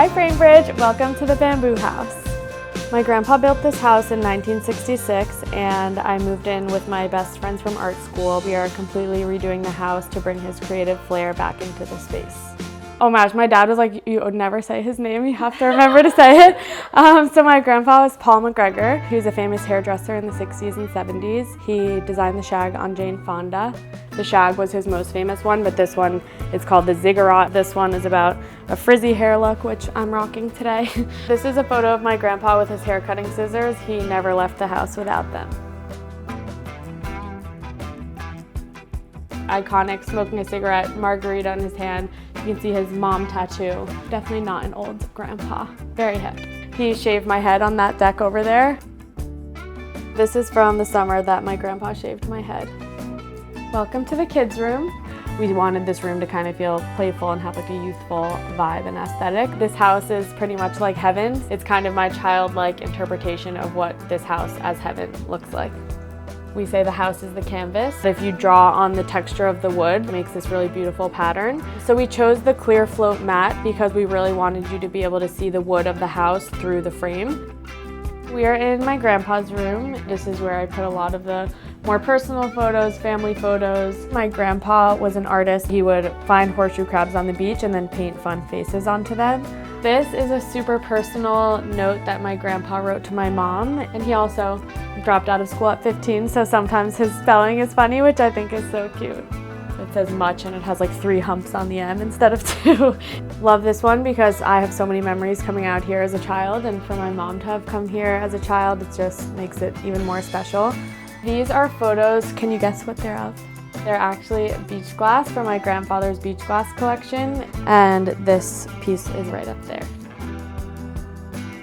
Hi Framebridge, welcome to the Bamboo House. My grandpa built this house in 1966 and I moved in with my best friends from art school. We are completely redoing the house to bring his creative flair back into the space. Oh my gosh, my dad was like, you would never say his name, you have to remember to say it. So my grandpa was Paul McGregor. He was a famous hairdresser in the 60s and 70s. He designed the shag on Jane Fonda. The shag was his most famous one, but this one is called the ziggurat. This one is about a frizzy hair look, which I'm rocking today. This is a photo of my grandpa with his hair cutting scissors. He never left the house without them. Iconic, smoking a cigarette, margarita in his hand. You can see his mom tattoo. Definitely not an old grandpa, very hip. He shaved my head on that deck over there. This is from the summer that my grandpa shaved my head. Welcome to the kids' room. We wanted this room to kind of feel playful and have like a youthful vibe and aesthetic. This house is pretty much like heaven. It's kind of my childlike interpretation of what this house as heaven looks like. We say the house is the canvas. If you draw on the texture of the wood, it makes this really beautiful pattern. So we chose the clear float mat because we really wanted you to be able to see the wood of the house through the frame. We are in my grandpa's room. This is where I put a lot of the more personal photos, family photos. My grandpa was an artist. He would find horseshoe crabs on the beach and then paint fun faces onto them. This is a super personal note that my grandpa wrote to my mom, and he also dropped out of school at 15, so sometimes his spelling is funny, which I think is so cute. It says much and it has like 3 humps on the M instead of 2. Love this one because I have so many memories coming out here as a child, and for my mom to have come here as a child, it just makes it even more special. These are photos, can you guess what they're of? They're actually beach glass from my grandfather's beach glass collection, and this piece is right up there.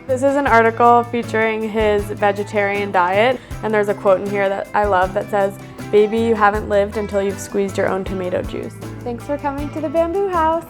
This is an article featuring his vegetarian diet, and there's a quote in here that I love that says, "Baby, you haven't lived until you've squeezed your own tomato juice." Thanks for coming to the Bamboo House.